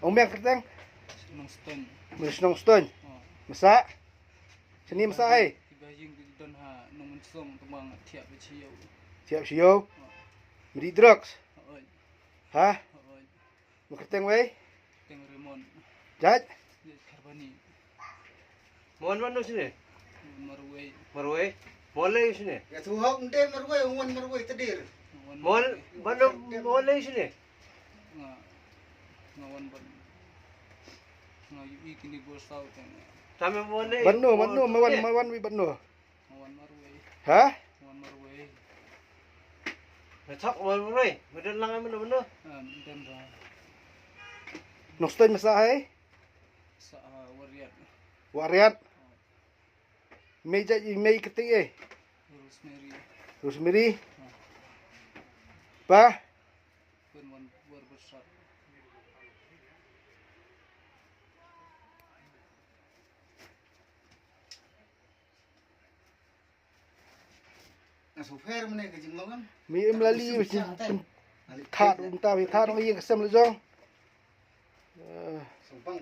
Omek keteng. Nongsten. Nongsten. Masak. Sini masak ai. Tiba jing di don ha nong mensong tembang tiap beciau. Siap siyo. Medi drugs. Hah? Keteng wei. Teng remon. Jat. Karbani. Mohon mana sini? Marwei. Marwei. Boleh sini. Ya tuhok ente marwei ungan marwei tedir. Mohon mana boleh sini. Ngawan ban. Ngayu ikini gua tahu kan. Kami boleh. Banu mawan wi banu. Ngawan marwei. Hah? Ngawan marwei. Macam marwei. Mudah lang kami mana. Dan dah. Nongsten masak ai. Sa wariat. Wariat. Meja mei keteng ai. Rosemary. Rosemary. Pa. Pun besar. Asufer mana ke jenglo kan? Mi melali that unta wi that ngi kesem le jong. Sumpang